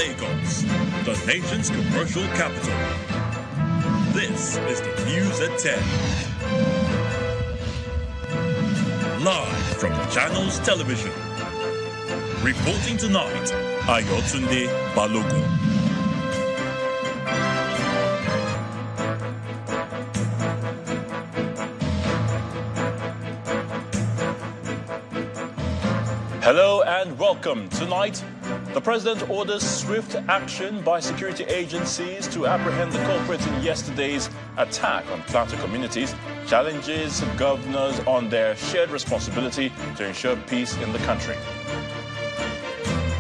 Lagos, the nation's commercial capital. This is the News at 10. Live from the Channels Television. Reporting tonight, Ayotunde Balogun. Hello and welcome. Tonight, the President orders swift action by security agencies to apprehend the culprits in yesterday's attack on Plateau communities, challenges governors on their shared responsibility to ensure peace in the country.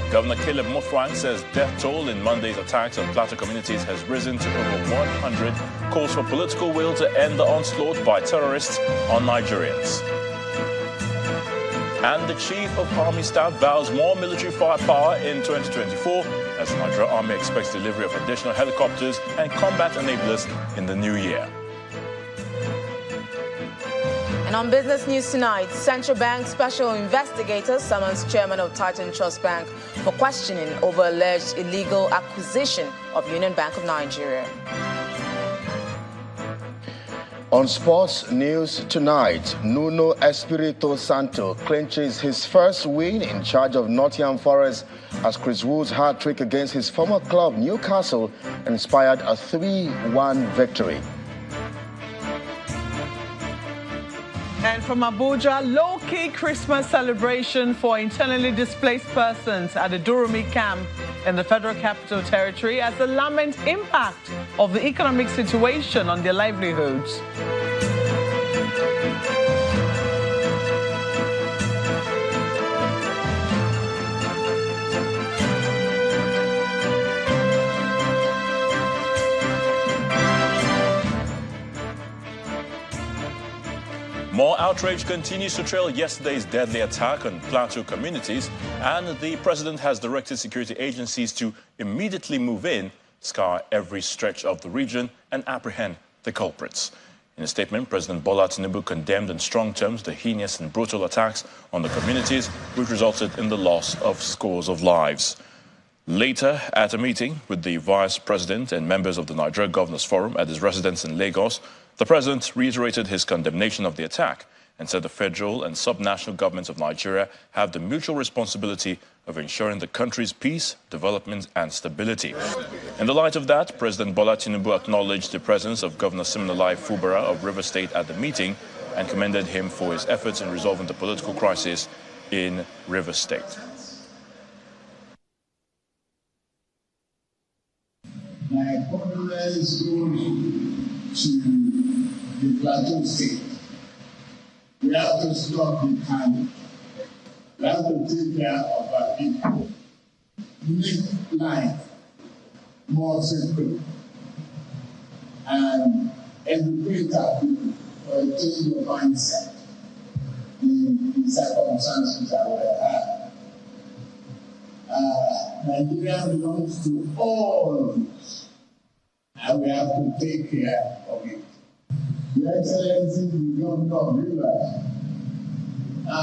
Governor Caleb Mutfwang says death toll in Monday's attacks on Plateau communities has risen to over 100, calls for political will to end the onslaught by terrorists on Nigerians. And the Chief of Army Staff vows more military firepower in 2024 as the Nigerian Army expects delivery of additional helicopters and combat enablers in the new year. And on business news tonight, Central Bank special investigators summons chairman of Titan Trust Bank for questioning over alleged illegal acquisition of Union Bank of Nigeria. On sports news tonight, Nuno Espirito Santo clinches his first win in charge of Nottingham Forest as Chris Wood's hat-trick against his former club Newcastle inspired a 3-1 victory. And from Abuja, low-key Christmas celebration for internally displaced persons at the Durumi camp in the Federal Capital Territory as they lament impact of the economic situation on their livelihoods. More outrage continues to trail yesterday's deadly attack on Plateau communities, and the president has directed security agencies to immediately move in, scour every stretch of the region, and apprehend the culprits. In a statement, President Bola Tinubu condemned in strong terms the heinous and brutal attacks on the communities, which resulted in the loss of scores of lives. Later, at a meeting with the Vice President and members of the Nigeria Governors Forum at his residence in Lagos, the President reiterated his condemnation of the attack and said the federal and subnational governments of Nigeria have the mutual responsibility of ensuring the country's peace, development and stability. In the light of that, President Bola Tinubu acknowledged the presence of Governor Siminalayi Fubara of Rivers State at the meeting and commended him for his efforts in resolving the political crisis in Rivers State. My condolence goes to the Plateau State. We have to stop the panic. We have to take care of our people. Make life more simple. And educate our people for a change of mindset in the circumstances that we have. Nigeria belongs to all of us, and we have to take care of it. Your Excellency, the Governor of Rivers, I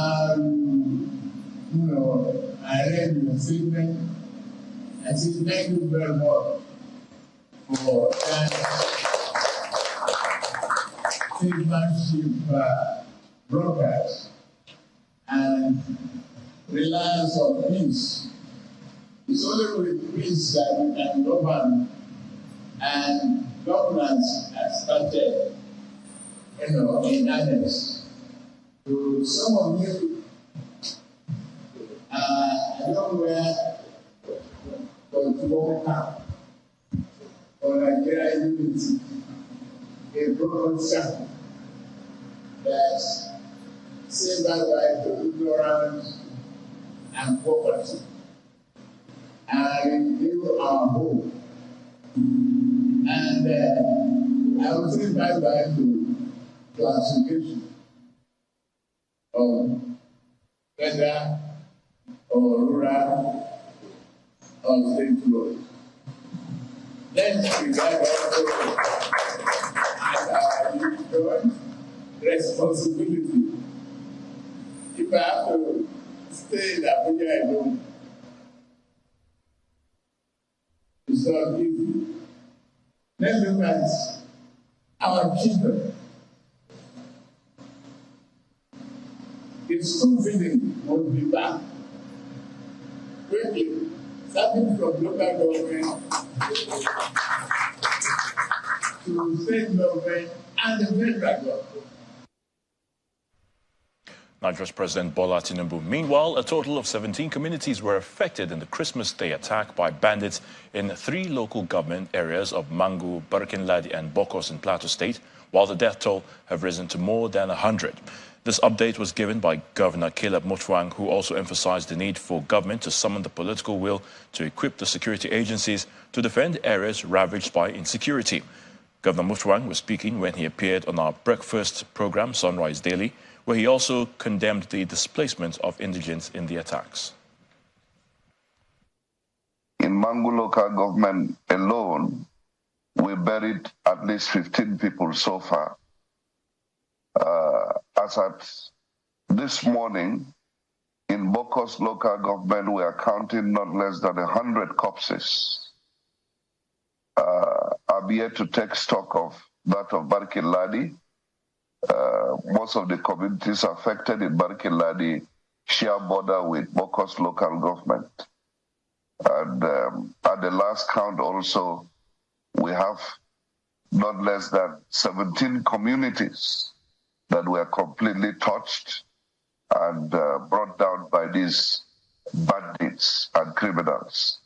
read your statement. I say thank you very much for that statesmanship broadcast and reliance on peace. It's only with peace that we can govern, and governance has started, in earnest. To some of you, I don't wear football cap for Nigeria unity, a broad sample that say bye-bye to ignorance and poverty and renew our hope. And I will say bye-bye to classification of federal or rural or state roads. Let's regard also as our individual responsibility. If I have to stay in Abuja alone, not easy. Let's look at our children. If school feeding will be back quickly, starting from local government to state government and the federal government. Nigeria's President Bola Tinubu. Meanwhile, a total of 17 communities were affected in the Christmas Day attack by bandits in 3 local government areas of Mangu, Barkinladi and Bokos in Plateau State, while the death toll have risen to more than 100. This update was given by Governor Caleb Mutfwang, who also emphasized the need for government to summon the political will to equip the security agencies to defend areas ravaged by insecurity. Governor Mutfwang was speaking when he appeared on our breakfast program, Sunrise Daily, where he also condemned the displacement of indigents in the attacks. In Mangu local government alone, we buried at least 15 people so far. As at this morning, in Bokos local government, we are counting not less than 100 corpses. I'm here to take stock of that of Barkinladi. Most of the communities affected in Barkinladi share border with Bokos local government. And at the last count also, we have not less than 17 communities that were completely touched and brought down by these bandits and criminals.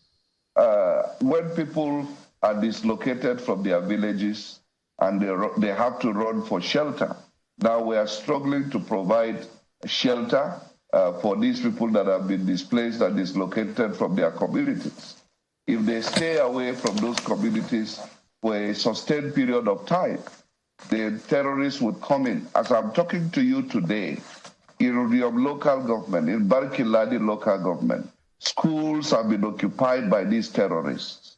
When people are dislocated from their villages and they have to run for shelter, now we are struggling to provide shelter for these people that have been displaced and dislocated from their communities. If they stay away from those communities for a sustained period of time, the terrorists would come in. As I'm talking to you today, in Urium local government, in Barkinladi local government, schools have been occupied by these terrorists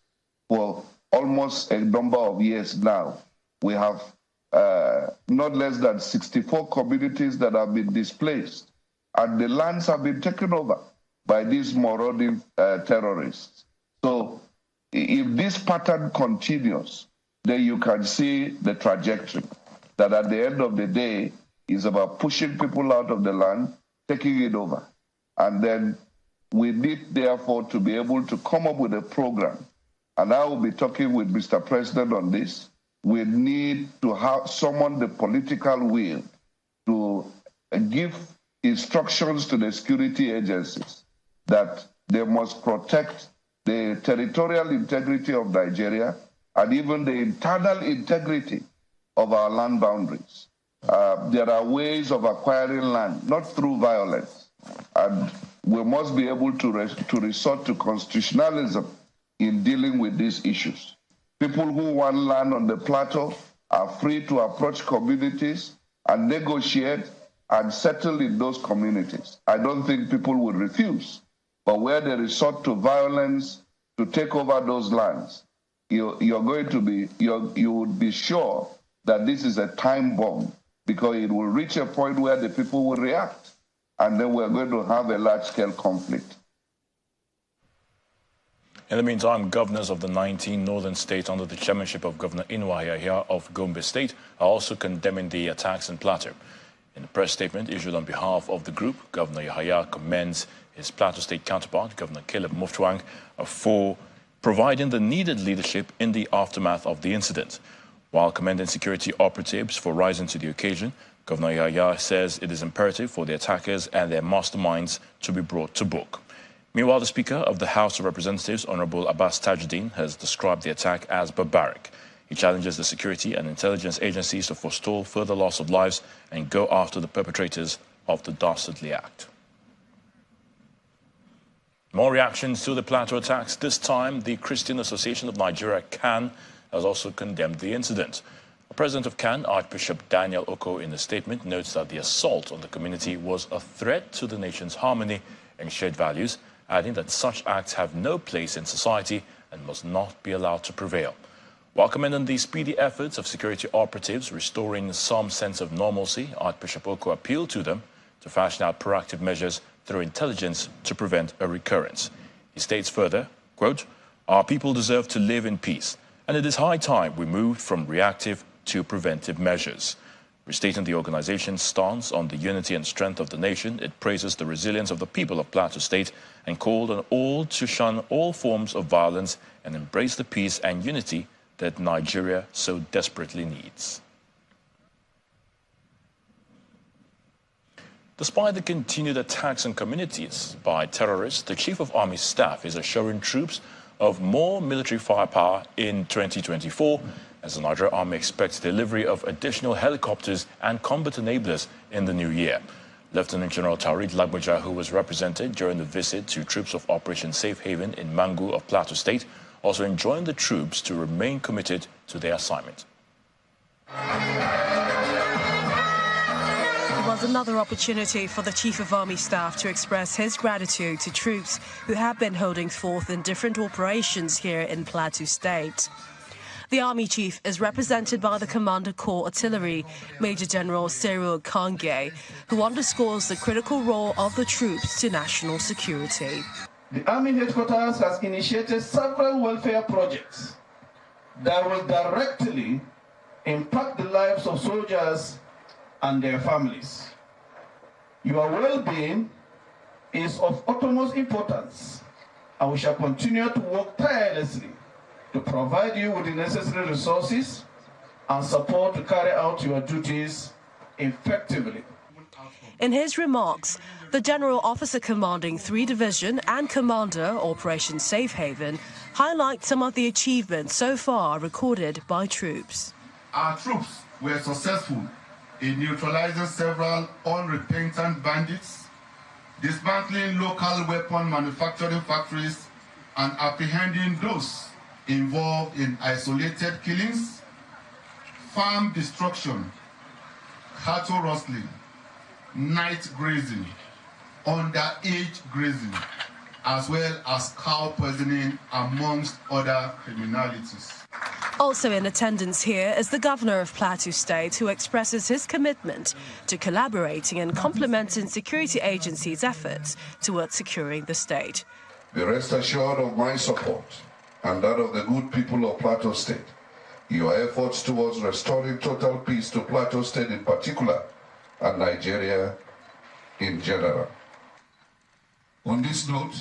for almost a number of years now. We have not less than 64 communities that have been displaced, and the lands have been taken over by these marauding terrorists. So if this pattern continues, then you can see the trajectory, that at the end of the day is about pushing people out of the land, taking it over. And then we need, therefore, to be able to come up with a program. And I will be talking with Mr. President on this. We need to have someone the political will to give instructions to the security agencies that they must protect the territorial integrity of Nigeria and even the internal integrity of our land boundaries. There are ways of acquiring land, not through violence. And we must be able to resort to constitutionalism in dealing with these issues. People who want land on the plateau are free to approach communities and negotiate and settle in those communities. I don't think people will refuse. But where they resort to violence to take over those lands, you would be sure that this is a time bomb, because it will reach a point where the people will react, and then we're going to have a large-scale conflict. In the meantime, governors of the 19 northern states under the chairmanship of Governor Inuwa Yahya of Gombe State are also condemning the attacks in Plateau. In a press statement issued on behalf of the group, Governor Yahya commends his Plateau State counterpart, Governor Caleb Mutfwang, for providing the needed leadership in the aftermath of the incident. While commending security operatives for rising to the occasion, Governor Yahya says it is imperative for the attackers and their masterminds to be brought to book. Meanwhile, the Speaker of the House of Representatives, Honorable Abbas Tajuddin, has described the attack as barbaric. He challenges the security and intelligence agencies to forestall further loss of lives and go after the perpetrators of the dastardly act. More reactions to the Plateau attacks. This time, the Christian Association of Nigeria, CAN, has also condemned the incident. The president of CAN, Archbishop Daniel Oko, in a statement, notes that the assault on the community was a threat to the nation's harmony and shared values, adding that such acts have no place in society and must not be allowed to prevail. While commending the speedy efforts of security operatives restoring some sense of normalcy, Archbishop Oko appealed to them to fashion out proactive measures through intelligence to prevent a recurrence. He states further, quote, Our people deserve to live in peace, and it is high time we moved from reactive to preventive measures. Restating the organization's stance on the unity and strength of the nation, it praises the resilience of the people of Plateau State and called on all to shun all forms of violence and embrace the peace and unity that Nigeria so desperately needs. Despite the continued attacks on communities by terrorists, the Chief of Army Staff is assuring troops of more military firepower in 2024, as the Nigerian Army expects delivery of additional helicopters and combat enablers in the new year. Lieutenant General Tariq Lagbaja, who was represented during the visit to troops of Operation Safe Haven in Mangu of Plateau State, also enjoined the troops to remain committed to their assignment. It was another opportunity for the Chief of Army Staff to express his gratitude to troops who have been holding forth in different operations here in Plateau State. The Army Chief is represented by the Commander Corps Artillery, Major General Cyril Kange, who underscores the critical role of the troops to national security. The Army Headquarters has initiated several welfare projects that will directly impact the lives of soldiers and their families. Your well-being is of utmost importance, and we shall continue to work tirelessly to provide you with the necessary resources and support to carry out your duties effectively. In his remarks, the General Officer commanding 3 Division and Commander Operation Safe Haven highlight some of the achievements so far recorded by troops. Our troops were successful in neutralizing several unrepentant bandits, dismantling local weapon manufacturing factories, and apprehending those involved in isolated killings, farm destruction, cattle rustling, night grazing, underage grazing, as well as cow poisoning, amongst other criminalities. Also in attendance here is the Governor of Plateau State, who expresses his commitment to collaborating and complementing security agencies' efforts towards securing the state. Be rest assured of my support and that of the good people of Plateau State. Your efforts towards restoring total peace to Plateau State in particular and Nigeria in general. On this note,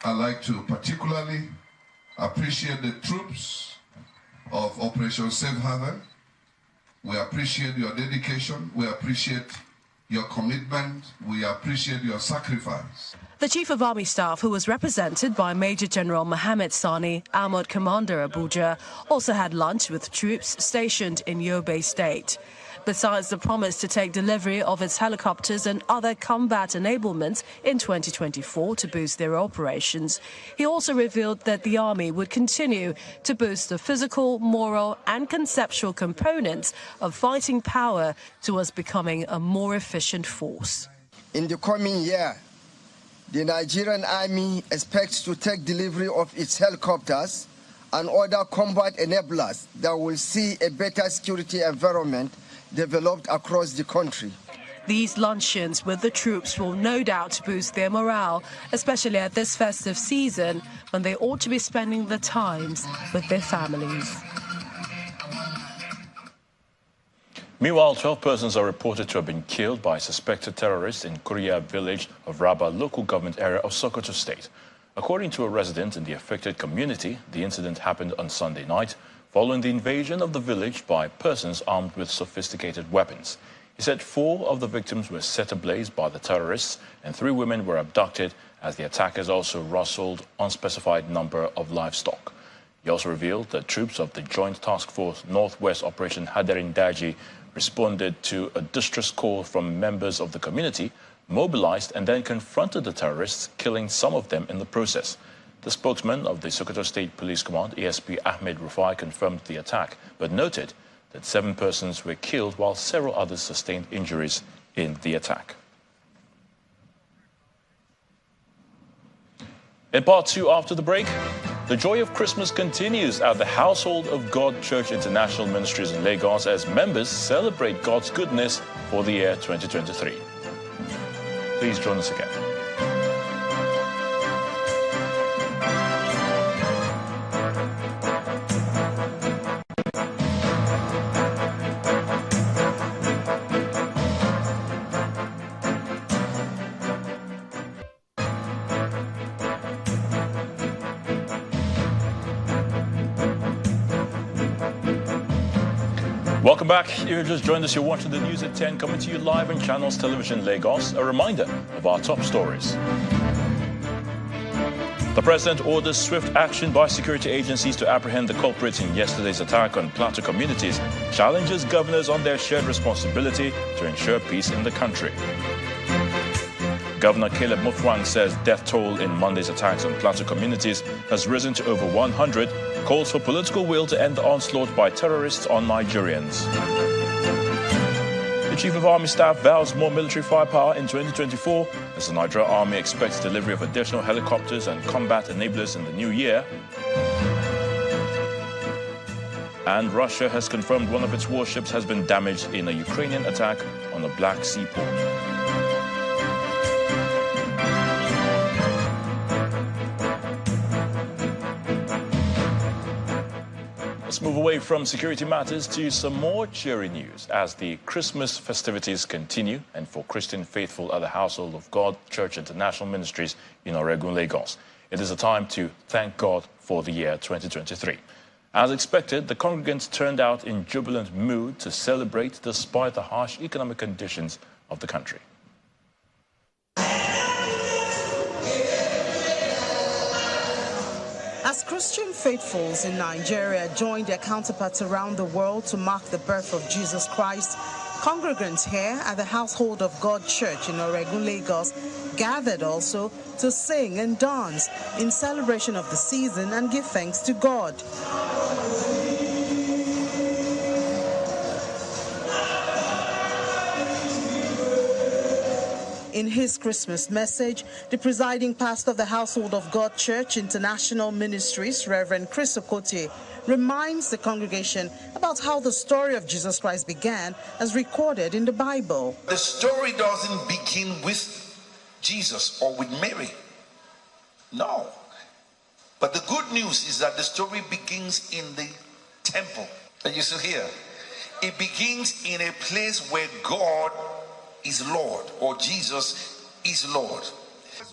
I'd like to particularly appreciate the troops of Operation Safe Haven. We appreciate your dedication. We appreciate your commitment. We appreciate your sacrifice. The Chief of Army Staff, who was represented by Major General Mohammed Sani, Armored Commander Abuja, also had lunch with troops stationed in Yobe State. Besides the promise to take delivery of its helicopters and other combat enablements in 2024 to boost their operations, he also revealed that the Army would continue to boost the physical, moral and conceptual components of fighting power towards becoming a more efficient force. In the coming year, the Nigerian Army expects to take delivery of its helicopters and other combat enablers that will see a better security environment developed across the country. These luncheons with the troops will no doubt boost their morale, especially at this festive season when they ought to be spending their times with their families. Meanwhile, 12 persons are reported to have been killed by suspected terrorists in Kuriya village of Raba local government area of Sokoto State. According to a resident in the affected community, the incident happened on Sunday night following the invasion of the village by persons armed with sophisticated weapons. He said 4 of the victims were set ablaze by the terrorists and 3 women were abducted, as the attackers also rustled unspecified number of livestock. He also revealed that troops of the Joint Task Force Northwest Operation Hadarin Daji responded to a distress call from members of the community, mobilized and then confronted the terrorists, killing some of them in the process. The spokesman of the Sokoto State Police Command, ASP Ahmed Rufai, confirmed the attack, but noted that 7 persons were killed while several others sustained injuries in the attack. In part 2 after the break, the joy of Christmas continues at the Household of God Church International Ministries in Lagos as members celebrate God's goodness for the year 2023. Please join us again. Welcome back. If you just joined us, you're watching the news at 10, coming to you live on Channels Television Lagos. A reminder of our top stories. The president orders swift action by security agencies to apprehend the culprits in yesterday's attack on Plateau communities, challenges governors on their shared responsibility to ensure peace in the country. Governor Caleb Mutfwang says death toll in Monday's attacks on Plateau communities has risen to over 100, calls for political will to end the onslaught by terrorists on Nigerians. The Chief of Army Staff vows more military firepower in 2024 as the Nigerian Army expects delivery of additional helicopters and combat enablers in the new year. And Russia has confirmed one of its warships has been damaged in a Ukrainian attack on a Black Sea port. Let's move away from security matters to some more cheery news as the Christmas festivities continue, and for Christian faithful at the Household of God Church International Ministries in Oregun, Lagos. It is a time to thank God for the year 2023. As expected, the congregants turned out in jubilant mood to celebrate despite the harsh economic conditions of the country. As Christian faithfuls in Nigeria join their counterparts around the world to mark the birth of Jesus Christ, congregants here at the Household of God Church in Oregun, Lagos, gathered also to sing and dance in celebration of the season and give thanks to God. In his Christmas message, the presiding pastor of the Household of God Church International Ministries, Reverend Chris Okotie, reminds the congregation about how the story of Jesus Christ began as recorded in the Bible. The story doesn't begin with Jesus or with Mary. No. But the good news is that the story begins in the temple. Are you still here? It begins in a place where God is Lord, or Jesus is Lord.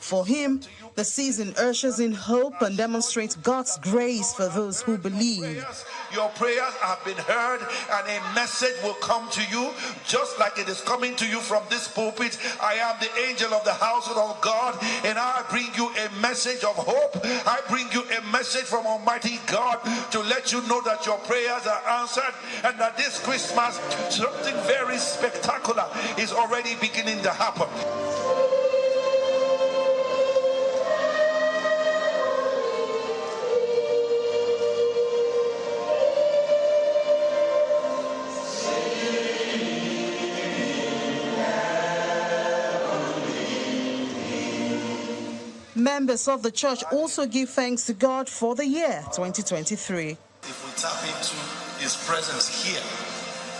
For him, the season ushers in hope and demonstrates God's grace for those who believe. Your prayers have been heard, and a message will come to you just like it is coming to you from this pulpit. I am the angel of the Household of God, and I bring you a message of hope. I bring you a message from Almighty God to let you know that your prayers are answered, and that this Christmas something very spectacular is already beginning to happen. Members of the church also give thanks to God for the year 2023. If we tap into his presence here,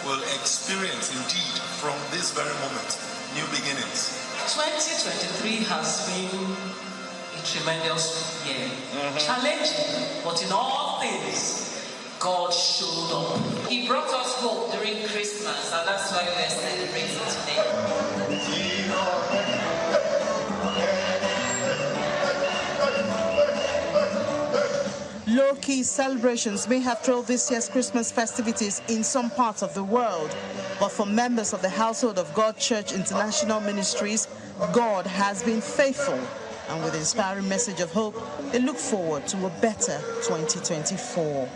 we'll experience indeed from this very moment new beginnings. 2023 has been a tremendous year. Challenging, but in all things, God showed up. He brought us hope during Christmas, and that's why we're celebrating today. Low-key celebrations may have trailed this year's Christmas festivities in some parts of the world, but for members of the Household of God Church International Ministries, God has been faithful, and with an inspiring message of hope, they look forward to a better 2024.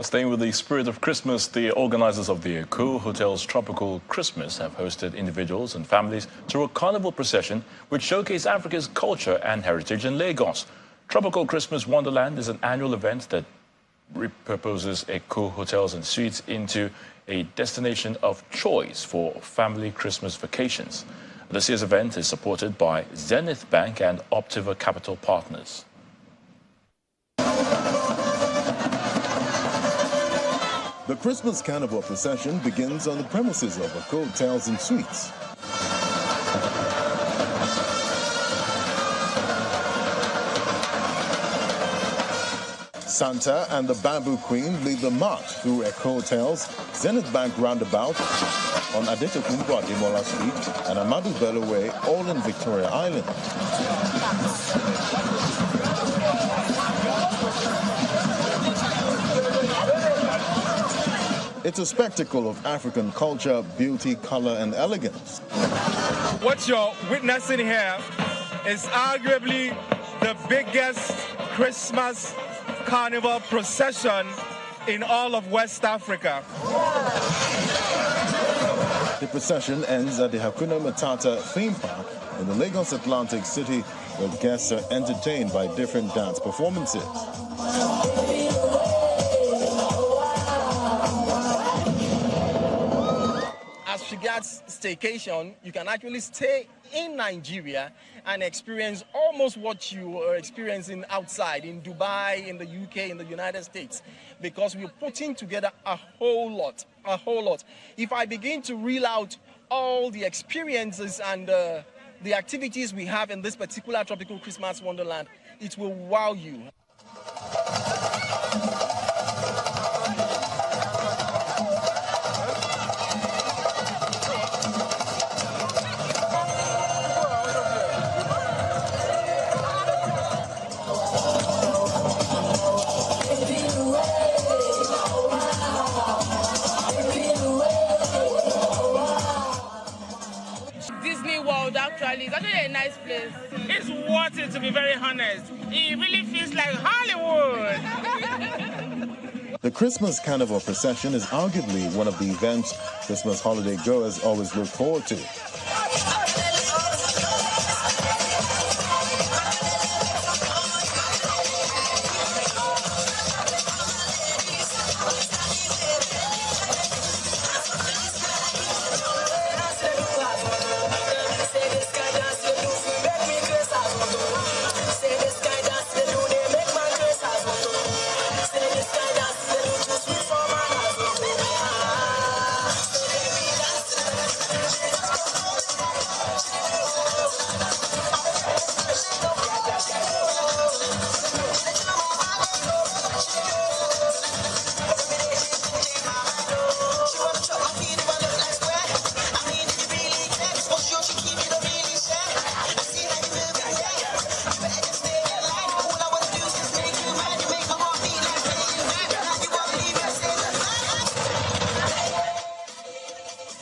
Staying with the spirit of Christmas, the organizers of the Eko Hotel's Tropical Christmas have hosted individuals and families through a carnival procession which showcased Africa's culture and heritage in Lagos. Tropical Christmas Wonderland is an annual event that repurposes Eko Hotels and Suites into a destination of choice for family Christmas vacations. This year's event is supported by Zenith Bank and Optiva Capital Partners. The Christmas Carnival procession begins on the premises of Eko Hotels and Suites. Santa and the Bamboo Queen lead the march through Eco Hotels, Zenith Bank Roundabout, on Adetokunbo Ademola Street and Amadou Bello Way, all in Victoria Island. It's a spectacle of African culture, beauty, color, and elegance. What you're witnessing here is arguably the biggest Christmas carnival procession in all of West Africa. The procession ends at the Hakuna Matata theme park in the Lagos Atlantic City, where guests are entertained by different dance performances. As regards staycation, you can actually stay in Nigeria and experience almost what you are experiencing outside in Dubai, in the UK, in the United States, because we're putting together a whole lot. If I begin to reel out all the experiences and the activities we have in this particular tropical Christmas wonderland, it will wow you. Actually, it's actually a nice place. It's worth it, to be very honest. It really feels like Hollywood. The Christmas Carnival procession is arguably one of the events Christmas holiday goers always look forward to.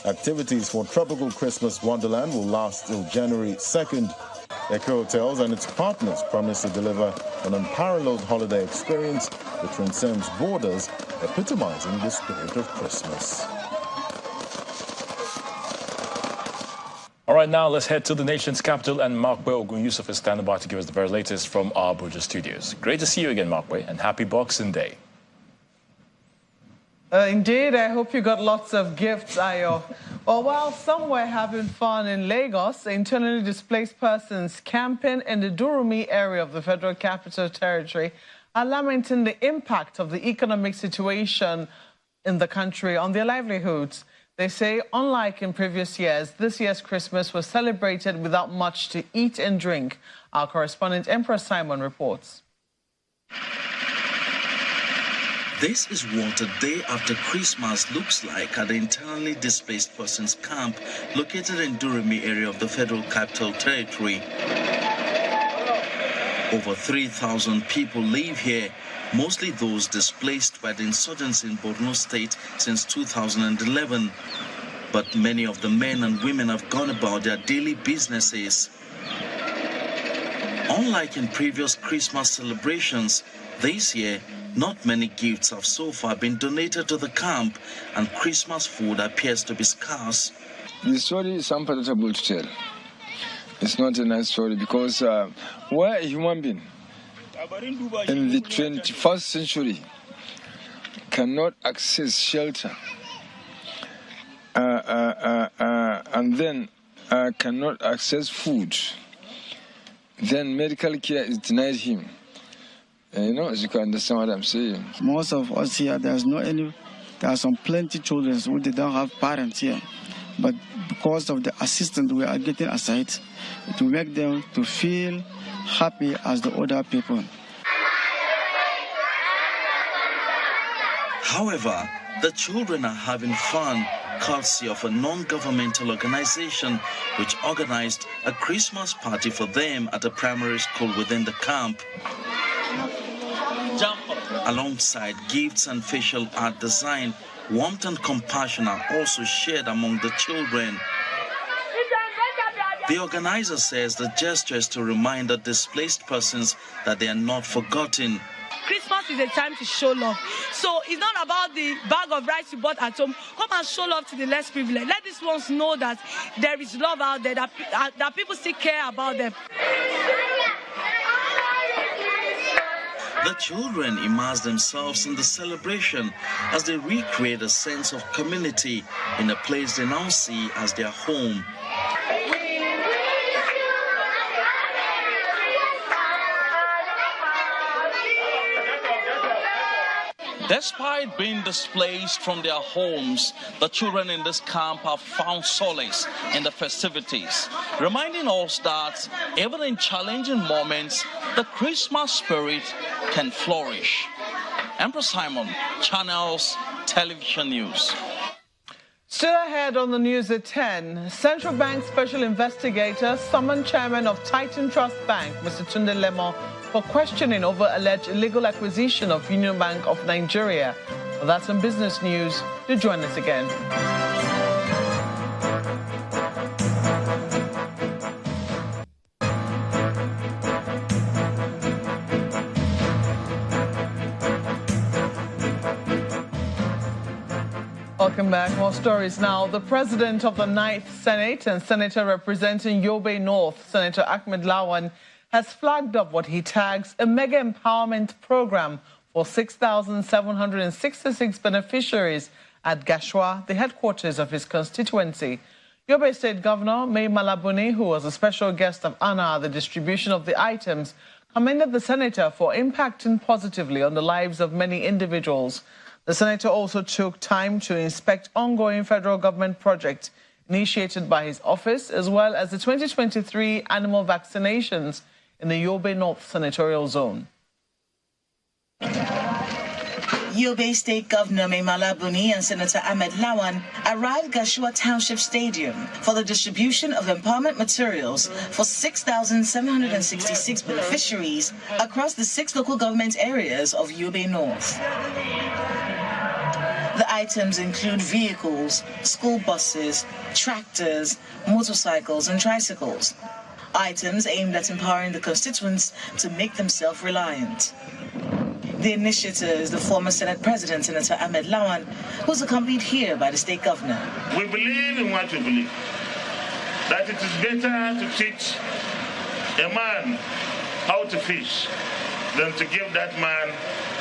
Activities for Tropical Christmas Wonderland will last till January 2nd. Eco Hotels and its partners promise to deliver an unparalleled holiday experience that transcends borders, epitomizing the spirit of Christmas. All right, now let's head to the nation's capital, and Markwe Ogun Yusuf is standing by to give us the very latest from our Abuja studios. Great to see you again, Markwe, and happy Boxing Day. Indeed, I hope you got lots of gifts, Ayo. Well, while some were having fun in Lagos, internally displaced persons camping in the Durumi area of the Federal Capital Territory are lamenting the impact of the economic situation in the country on their livelihoods. They say, unlike in previous years, this year's Christmas was celebrated without much to eat and drink. Our correspondent, Emperor Simon, reports. This is what a day after Christmas looks like at the internally displaced persons camp located in Durumi area of the Federal Capital Territory. Over 3,000 people live here, mostly those displaced by the insurgency in Borno State since 2011. But many of the men and women have gone about their daily businesses. Unlike in previous Christmas celebrations, this year, not many gifts have so far been donated to the camp, and Christmas food appears to be scarce. The story is unpalatable to tell. It's not a nice story because we're a human being in the 21st century cannot access shelter and then cannot access food. Then medical care is denied him. You know, as you can understand what I'm saying. Most of us here, there are some plenty children who they don't have parents here. But because of the assistance we are getting aside, it will make them to feel happy as the other people. However, the children are having fun, courtesy of a non-governmental organization which organized a Christmas party for them at a primary school within the camp. Alongside gifts and facial art design, warmth and compassion are also shared among the children. The organizer says the gesture is to remind the displaced persons that they are not forgotten. Christmas is a time to show love. So it's not about the bag of rice you bought at home. Come and show love to the less privileged. Let these ones know that there is love out there, that people still care about them. The children immerse themselves in the celebration as they recreate a sense of community in a place they now see as their home. Despite being displaced from their homes, the children in this camp have found solace in the festivities, reminding us that even in challenging moments, the Christmas spirit can flourish. Empress Simon, Channels Television News. Still ahead on the news at 10, Central Bank Special Investigator summoned Chairman of Titan Trust Bank, Mr. Tunde Lemon, for questioning over alleged illegal acquisition of Union Bank of Nigeria. Well, that's in business news. Do join us again. Welcome back. More stories now. The president of the 9th Senate and senator representing Yobe North, Senator Ahmed Lawan, has flagged up what he tags a mega empowerment program for 6,766 beneficiaries at Gashua, the headquarters of his constituency. Yobe State Governor May Malabuni, who was a special guest of honor at the distribution of the items, commended the senator for impacting positively on the lives of many individuals. The senator also took time to inspect ongoing federal government projects initiated by his office, as well as the 2023 animal vaccinations in the Yobe North senatorial zone. Yobe State Governor May Malabuni and Senator Ahmed Lawan arrived at Gashua Township Stadium for the distribution of empowerment materials for 6,766 beneficiaries across the 6 local government areas of Yobe North. The items include vehicles, school buses, tractors, motorcycles and tricycles. Items aimed at empowering the constituents to make them self-reliant. The initiator is the former Senate President, Senator Ahmed Lawan, who's accompanied here by the state governor. We believe in what we believe, that it is better to teach a man how to fish than to give that man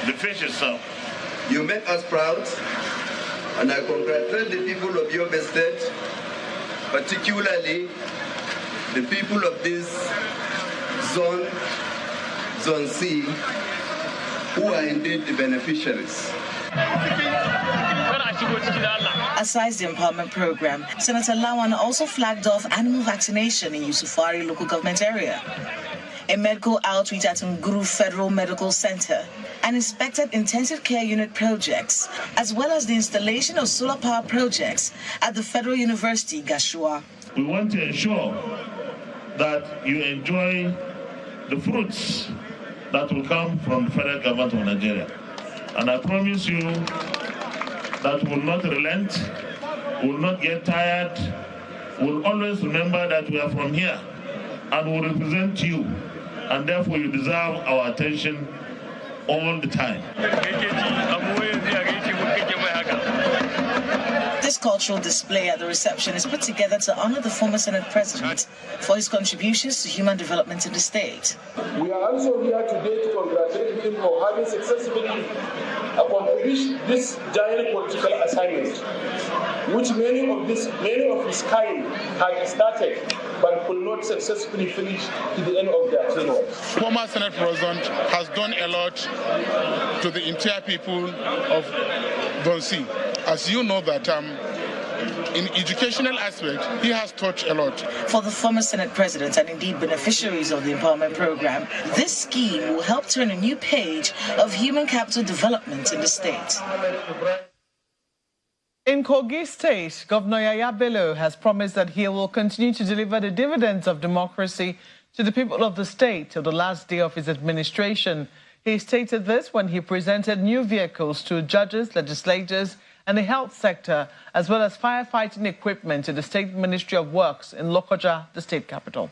the fish itself. You make us proud, and I congratulate the people of Yobe State, particularly the people of this Zone C, who are indeed the beneficiaries. Aside the empowerment program, Senator Lawan also flagged off animal vaccination in Yusufari local government area, a medical outreach at Nguru Federal Medical Center, and inspected intensive care unit projects, as well as the installation of solar power projects at the Federal University, Gashua. We want to ensure that you enjoy the fruits that will come from the federal government of Nigeria. And I promise you that we will not relent, we will not get tired, we will always remember that we are from here and we represent you, and therefore you deserve our attention all the time. This cultural display at the reception is put together to honor the former Senate President for his contributions to human development in the state. We are also here today to congratulate him for having successfully accomplished this giant political assignment, which many of his kind had started but could not successfully finish to the end of their tenure. Former Senate President has done a lot to the entire people of Zone C. As you know that in educational aspect, he has touched a lot. For the former Senate President and indeed beneficiaries of the empowerment program, this scheme will help turn a new page of human capital development in the state. In Kogi State, Governor Yaya Bello has promised that he will continue to deliver the dividends of democracy to the people of the state till the last day of his administration. He stated this when he presented new vehicles to judges, legislators, and the health sector, as well as firefighting equipment to the State Ministry of Works in Lokoja, the state capital.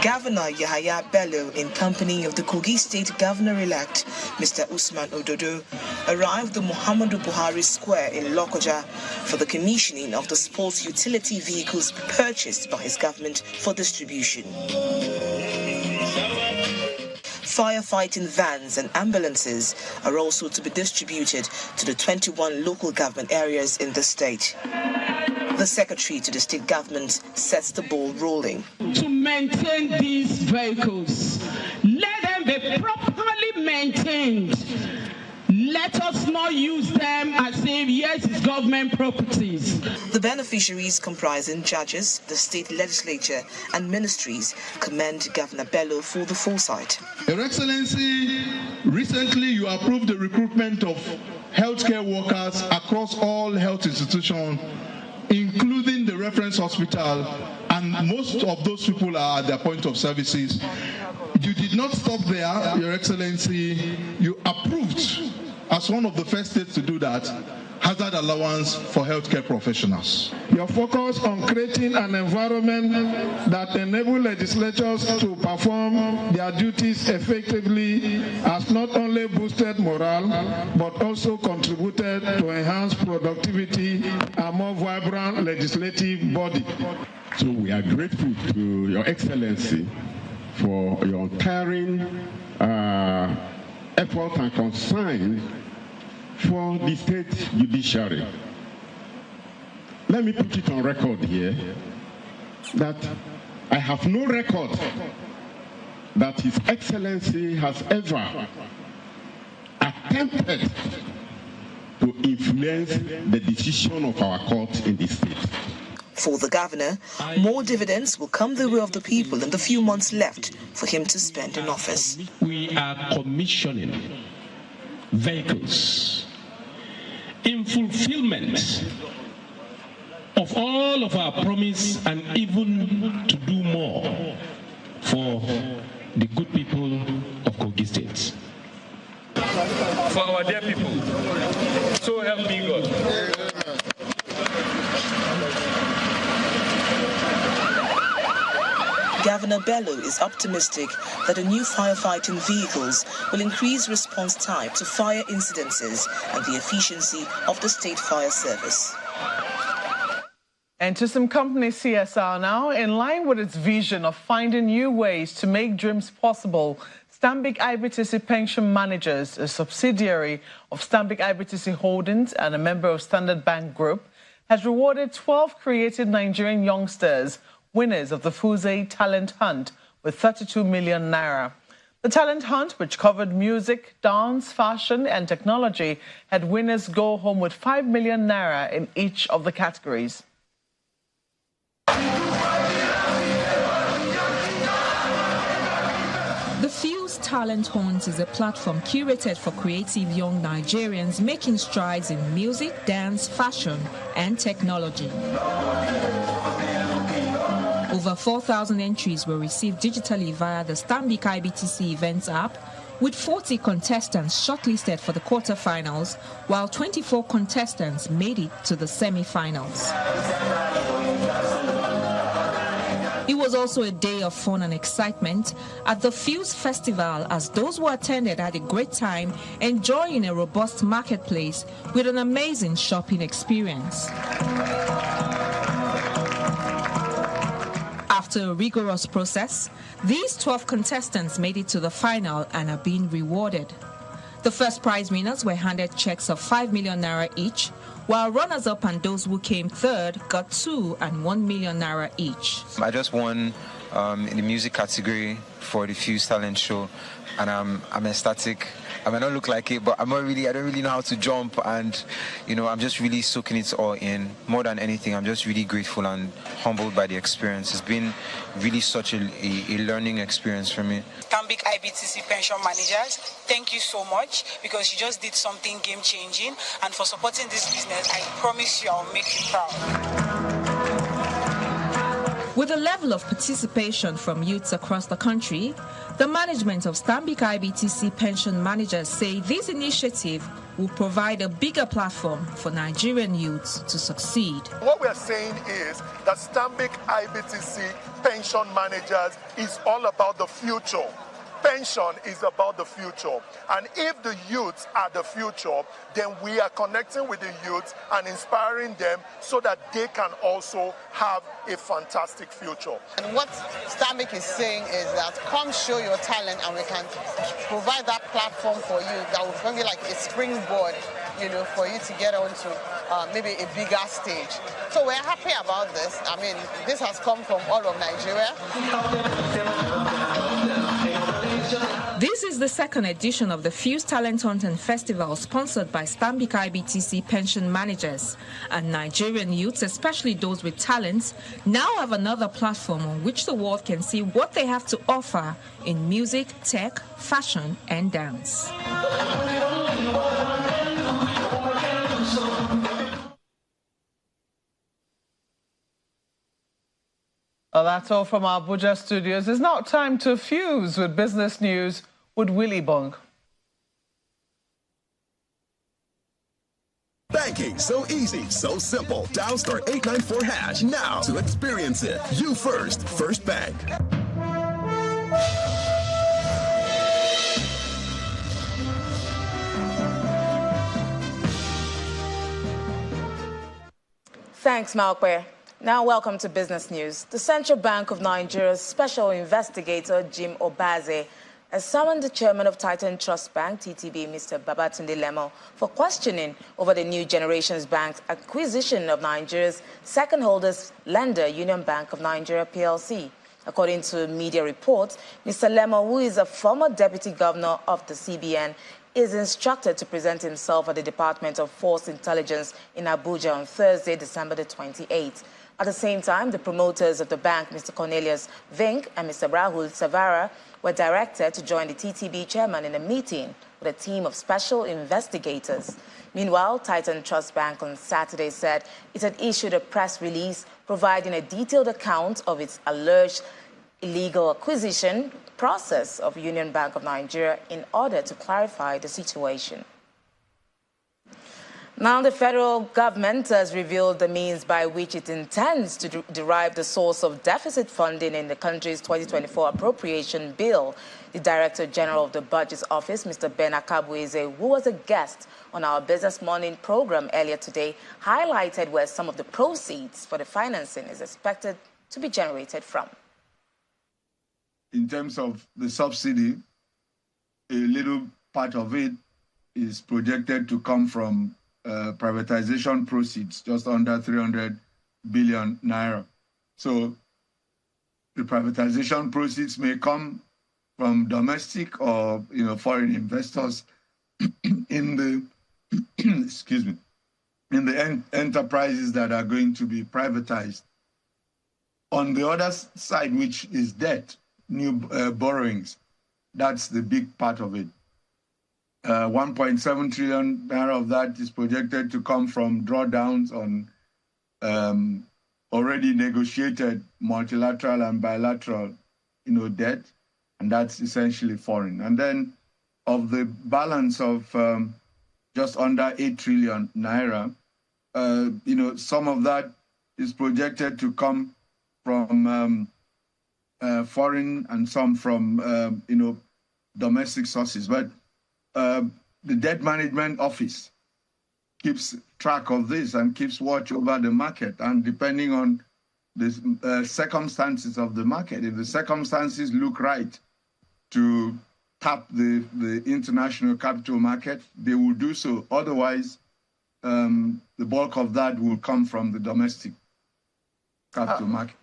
Governor Yahaya Bello, in company of the Kogi State Governor-elect, Mr. Usman Ododo, arrived at Muhammadu Buhari Square in Lokoja for the commissioning of the sports utility vehicles purchased by his government for distribution. Firefighting vans and ambulances are also to be distributed to the 21 local government areas in the state. The secretary to the state government sets the ball rolling. To maintain these vehicles, let them be properly maintained. Let us not use them as if, yes, it's government properties. The beneficiaries, comprising judges, the state legislature, and ministries, commend Governor Bello for the foresight. Your Excellency, recently you approved the recruitment of healthcare workers across all health institutions, including the reference hospital, and most of those people are at their point of services. You did not stop there, Your Excellency. You approved, as one of the first states to do that, hazard allowance for healthcare professionals. Your focus on creating an environment that enables legislatures to perform their duties effectively has not only boosted morale, but also contributed to enhance productivity and more vibrant legislative body. So we are grateful to Your Excellency for your untiring effort and concern for the state judiciary. Let me put it on record here that I have no record that His Excellency has ever attempted to influence the decision of our court in this state. For the governor, more dividends will come the way of the people in the few months left for him to spend in office. We are commissioning vehicles in fulfillment of all of our promise and even to do more for the good people of Kogi State. For our dear people, so help me God. Governor Bello is optimistic that the new firefighting vehicles will increase response time to fire incidences and the efficiency of the state fire service. And to some company CSR now. In line with its vision of finding new ways to make dreams possible, Stanbic IBTC Pension Managers, a subsidiary of Stanbic IBTC Holdings and a member of Standard Bank Group, has rewarded 12 creative Nigerian youngsters winners of the Fuse Talent Hunt with 32 million naira. The talent hunt, which covered music, dance, fashion and technology, had winners go home with 5 million naira in each of the categories. The Fuse Talent Hunt is a platform curated for creative young Nigerians making strides in music, dance, fashion and technology. Over 4,000 entries were received digitally via the Stanbic IBTC Events app, with 40 contestants shortlisted for the quarterfinals, while 24 contestants made it to the semi-finals. It was also a day of fun and excitement at the Fuse Festival, as those who attended had a great time enjoying a robust marketplace with an amazing shopping experience. After a rigorous process, these 12 contestants made it to the final and are being rewarded. The first prize winners were handed checks of 5 million naira each, while runners-up and those who came third got 2 and 1 million naira each. I just won in the music category for the Fuse Talent Show, and I'm ecstatic. I may not look like it, but I don't really know how to jump, and I'm just really soaking it all in. More than anything, I'm just really grateful and humbled by the experience. It's been really such a learning experience for me. Stanbic IBTC Pension Managers, thank you so much, because you just did something game-changing, and for supporting this business, I promise you I'll make you proud. With a level of participation from youths across the country, the management of Stanbic IBTC Pension Managers say this initiative will provide a bigger platform for Nigerian youths to succeed. What we're saying is that Stanbic IBTC Pension Managers is all about the future. Pension is about the future. And if the youths are the future, then we are connecting with the youths and inspiring them so that they can also have a fantastic future. And what Stanbic is saying is that come show your talent and we can provide that platform for you that will be like a springboard, for you to get onto maybe a bigger stage. So we're happy about this. I mean, this has come from all of Nigeria. This is the second edition of the Fuse Talent Hunt and Festival, sponsored by Stanbic IBTC Pension Managers. And Nigerian youths, especially those with talents, now have another platform on which the world can see what they have to offer in music, tech, fashion, and dance. Well, that's all from our Abuja studios. It's now time to fuse with business news with Willie Bong. Banking so easy, so simple. Dial *894# now to experience it. You first, First Bank. Thanks, Malkwe. Now, welcome to Business News. The Central Bank of Nigeria's special investigator, Jim Obaze, has summoned the chairman of Titan Trust Bank, TTB, Mr. Babatunde Lemo, for questioning over the New Generations Bank's acquisition of Nigeria's second oldest lender, Union Bank of Nigeria, PLC. According to media reports, Mr. Lemo, who is a former deputy governor of the CBN, is instructed to present himself at the Department of Force Intelligence in Abuja on Thursday, December the 28th. At the same time, the promoters of the bank, Mr. Cornelius Vink and Mr. Rahul Savara, were directed to join the TTB chairman in a meeting with a team of special investigators. Meanwhile, Titan Trust Bank on Saturday said it had issued a press release providing a detailed account of its alleged illegal acquisition process of Union Bank of Nigeria in order to clarify the situation. Now, the federal government has revealed the means by which it intends to derive the source of deficit funding in the country's 2024 appropriation bill. The Director General of the Budget Office, Mr. Ben Akabueze, who was a guest on our Business Morning program earlier today, highlighted where some of the proceeds for the financing is expected to be generated from. In terms of the subsidy, a little part of it is projected to come from privatization proceeds, just under 300 billion naira. So the privatization proceeds may come from domestic or foreign investors in the excuse me, in the enterprises that are going to be privatized. On the other side, which is debt, new borrowings, that's the big part of it. 1.7 trillion naira of that is projected to come from drawdowns on already negotiated multilateral and bilateral, debt, and that's essentially foreign. And then of the balance of just under 8 trillion naira, some of that is projected to come from foreign and some from, domestic sources. But the Debt Management Office keeps track of this and keeps watch over the market. And depending on the circumstances of the market, if the circumstances look right to tap the international capital market, they will do so. Otherwise, the bulk of that will come from the domestic capital market.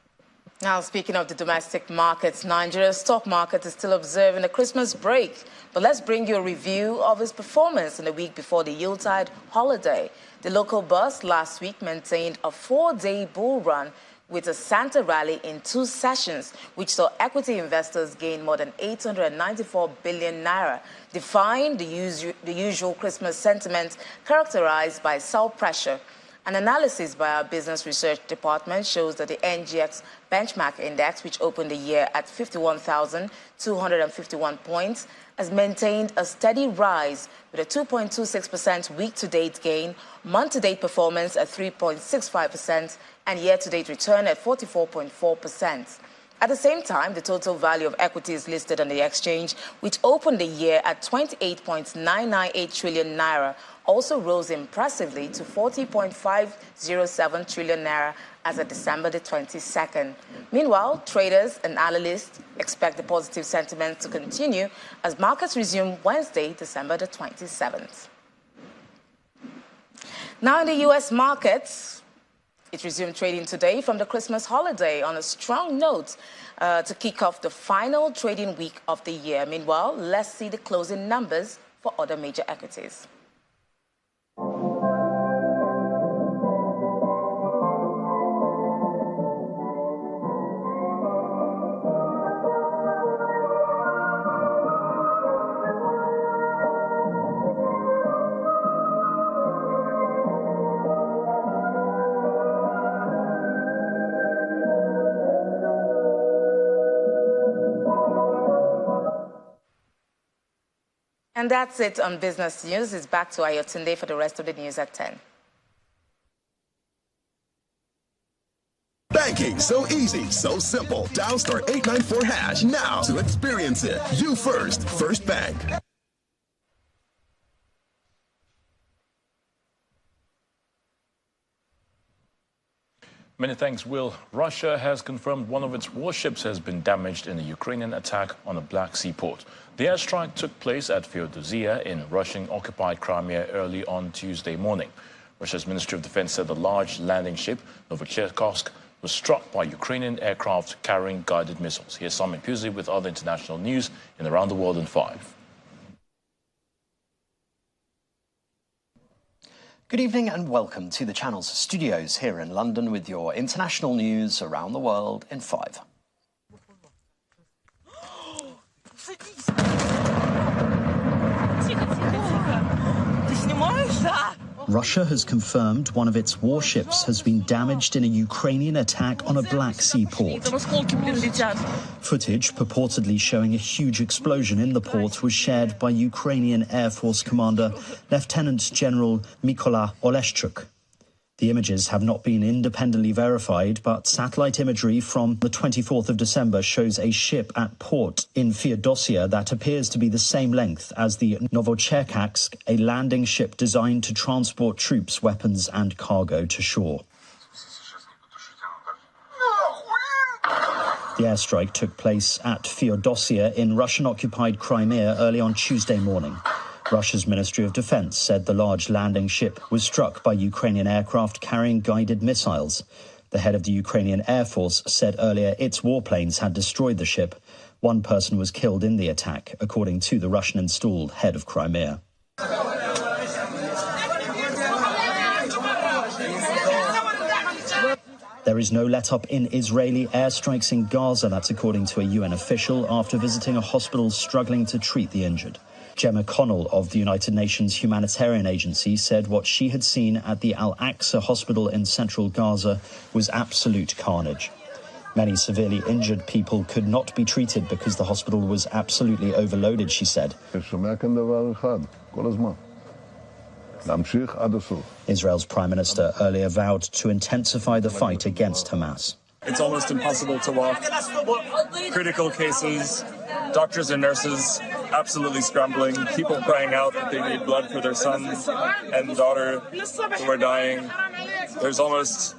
Now, speaking of the domestic markets, Nigeria's stock market is still observing a Christmas break. But let's bring you a review of its performance in the week before the Yuletide holiday. The local bus last week maintained a 4-day bull run with a Santa rally in 2 sessions, which saw equity investors gain more than 894 billion naira, defying the usual Christmas sentiment characterized by sell pressure. An analysis by our business research department shows that the NGX benchmark index, which opened the year at 51,251 points, has maintained a steady rise with a 2.26% week-to-date gain, month-to-date performance at 3.65%, and year-to-date return at 44.4%. At the same time, the total value of equities listed on the exchange, which opened the year at 28.998 trillion naira, also rose impressively to 40.507 trillion naira as of December the 22nd. Meanwhile, traders and analysts expect the positive sentiment to continue as markets resume Wednesday, December the 27th. Now in the U.S. markets, it resumed trading today from the Christmas holiday on a strong note to kick off the final trading week of the year. Meanwhile, let's see the closing numbers for other major equities. And that's it on Business News. It's back to Ayotunde for the rest of the news at 10. Banking so easy, so simple. Dial *894# now to experience it. You first, First Bank. Many thanks, Will. Russia has confirmed one of its warships has been damaged in a Ukrainian attack on a Black Sea port. The airstrike took place at Feodosia in Russian-occupied Crimea early on Tuesday morning. Russia's Ministry of Defense said the large landing ship, Novocherkassk, was struck by Ukrainian aircraft carrying guided missiles. Here's Simon Pusey with other international news in Around the World in 5. Good evening and welcome to the Channel's studios here in London with your international news around the world in 5. Russia has confirmed one of its warships has been damaged in a Ukrainian attack on a Black Sea port. Footage purportedly showing a huge explosion in the port was shared by Ukrainian Air Force Commander Lieutenant General Mykola Oleshchuk. The images have not been independently verified, but satellite imagery from the 24th of December shows a ship at port in Feodosia that appears to be the same length as the Novocherkassk, a landing ship designed to transport troops, weapons and cargo to shore. The airstrike took place at Feodosia in Russian-occupied Crimea early on Tuesday morning. Russia's Ministry of Defense said the large landing ship was struck by Ukrainian aircraft carrying guided missiles. The head of the Ukrainian Air Force said earlier its warplanes had destroyed the ship. One person was killed in the attack, according to the Russian-installed head of Crimea. There is no let-up in Israeli airstrikes in Gaza, that's according to a UN official, after visiting a hospital struggling to treat the injured. Gemma Connell of the United Nations Humanitarian Agency said what she had seen at the Al-Aqsa hospital in central Gaza was absolute carnage. Many severely injured people could not be treated because the hospital was absolutely overloaded, she said. Israel's Prime Minister earlier vowed to intensify the fight against Hamas. It's almost impossible to walk. Critical cases, doctors and nurses absolutely scrambling, people crying out that they need blood for their son and daughter who are dying. There's almost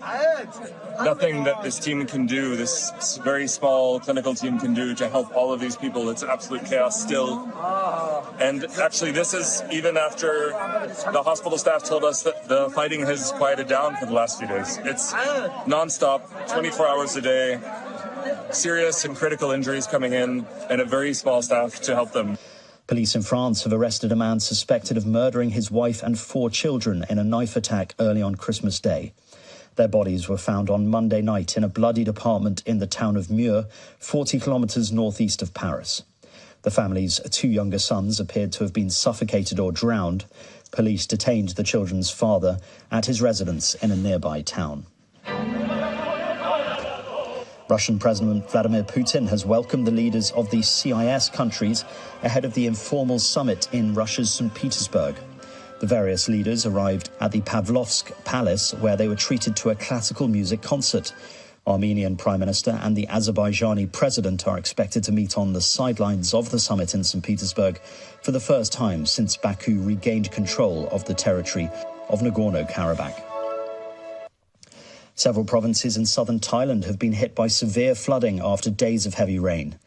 nothing that this team can do, this very small clinical team can do to help all of these people. It's absolute chaos still. And actually, this is even after the hospital staff told us that the fighting has quieted down for the last few days. It's nonstop, 24 hours a day. serious and critical injuries coming in, and a very small staff to help them. Police in France have arrested a man suspected of murdering his wife and 4 children in a knife attack early on Christmas Day. Their bodies were found on Monday night in a bloodied apartment in the town of Mur, 40 kilometres northeast of Paris. The family's 2 younger sons appeared to have been suffocated or drowned. Police detained the children's father at his residence in a nearby town. Russian President Vladimir Putin has welcomed the leaders of the CIS countries ahead of the informal summit in Russia's St. Petersburg. The various leaders arrived at the Pavlovsk Palace, where they were treated to a classical music concert. Armenian Prime Minister and the Azerbaijani President are expected to meet on the sidelines of the summit in St. Petersburg for the first time since Baku regained control of the territory of Nagorno-Karabakh. Several provinces in southern Thailand have been hit by severe flooding after days of heavy rain.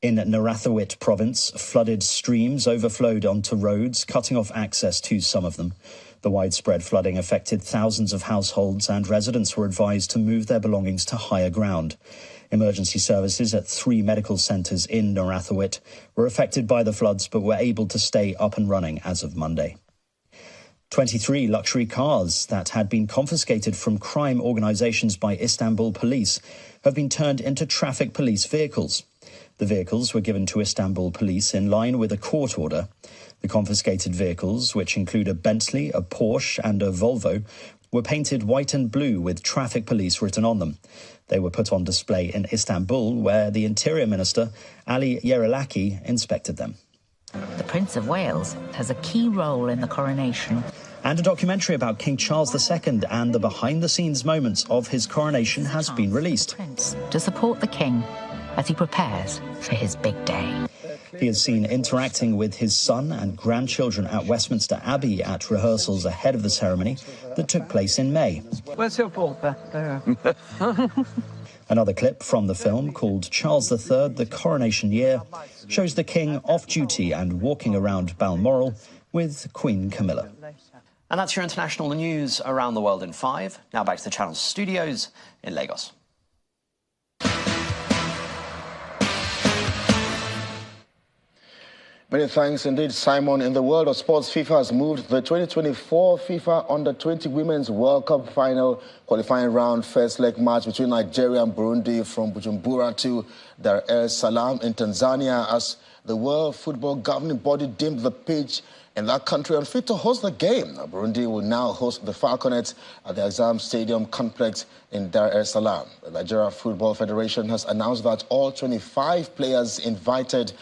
In Narathiwat province, flooded streams overflowed onto roads, cutting off access to some of them. The widespread flooding affected thousands of households, and residents were advised to move their belongings to higher ground. Emergency services at 3 medical centres in Narathiwat were affected by the floods but were able to stay up and running as of Monday. 23 luxury cars that had been confiscated from crime organisations by Istanbul police have been turned into traffic police vehicles. The vehicles were given to Istanbul police in line with a court order. The confiscated vehicles, which include a Bentley, a Porsche and a Volvo, were painted white and blue with traffic police written on them. They were put on display in Istanbul, where the Interior Minister, Ali Yerilaki, inspected them. The Prince of Wales has a key role in the coronation. And a documentary about King Charles II and the behind-the-scenes moments of his coronation has been released. To support the King as he prepares for his big day. He is seen interacting with his son and grandchildren at Westminster Abbey at rehearsals ahead of the ceremony that took place in May. Where's your ball, Another clip from the film, called Charles III, The Coronation Year, shows the King off-duty and walking around Balmoral with Queen Camilla. And that's your international news around the world in 5. Now back to the Channel's studios in Lagos. Many thanks indeed, Simon. In the world of sports, FIFA has moved the 2024 FIFA Under-20 Women's World Cup final qualifying round first leg match between Nigeria and Burundi from Bujumbura to Dar es Salaam in Tanzania as the World Football Governing Body deemed the pitch in that country unfit to host the game. Burundi will now host the Falconets at the Azam Stadium complex in Dar es Salaam. The Nigeria Football Federation has announced that all 25 players invited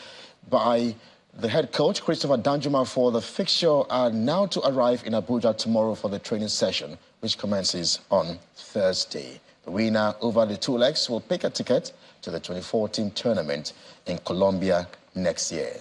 by the head coach, Christopher Danjuma, for the fixture are now to arrive in Abuja tomorrow for the training session, which commences on Thursday. The winner over the 2 legs will pick a ticket to the 2014 tournament in Colombia next year.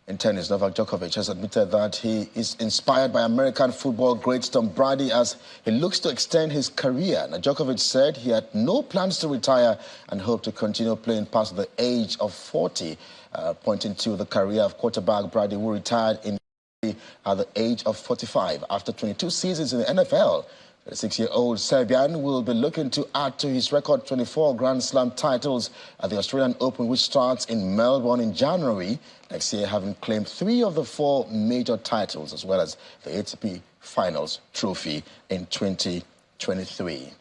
In tennis, Novak Djokovic has admitted that he is inspired by American football great Tom Brady as he looks to extend his career. Now, Djokovic said he had no plans to retire and hoped to continue playing past the age of 40, pointing to the career of quarterback Brady, who retired at the age of 45 after 22 seasons in the NFL. The 6-year-old Serbian will be looking to add to his record 24 Grand Slam titles at the Australian Open, which starts in Melbourne in January next year, having claimed 3 of the 4 major titles, as well as the ATP Finals trophy in 2023.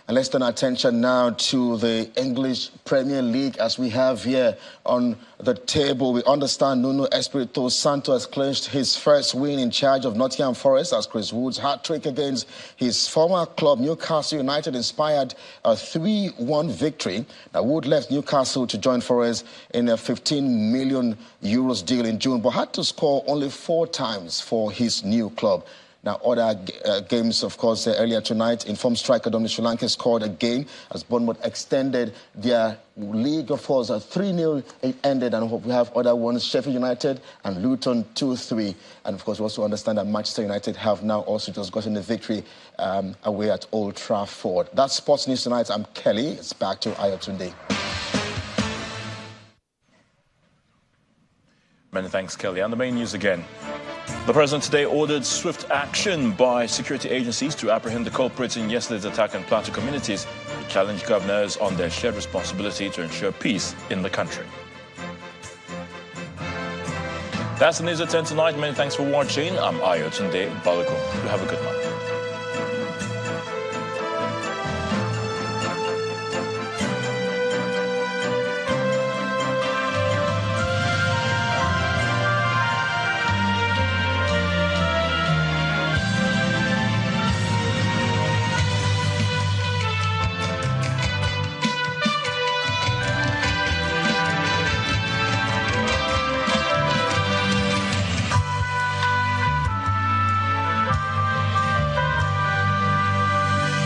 And let's turn our attention now to the English Premier League as we have here on the table. We understand Nuno Espirito Santo has clinched his first win in charge of Nottingham Forest as Chris Wood's hat-trick against his former club Newcastle United inspired a 3-1 victory. Now, Wood left Newcastle to join Forest in a €15 million deal in June, but had to score only 4 times for his new club. Now, other games, of course, earlier tonight, informed striker Dominic Solanke scored again as Bournemouth extended their league, of course, 3-0 it ended, and we have other ones, Sheffield United and Luton 2-3. And, of course, we also understand that Manchester United have now also just gotten a victory away at Old Trafford. That's Sports News Tonight. I'm Kelly. It's back to Ayotunde. Many thanks, Kelly. And the main news again. The president today ordered swift action by security agencies to apprehend the culprits in yesterday's attack on Plateau communities. He challenged governors on their shared responsibility to ensure peace in the country. That's the news at 10 tonight. Many thanks for watching. I'm Ayo Tunde Balogun. You have a good one.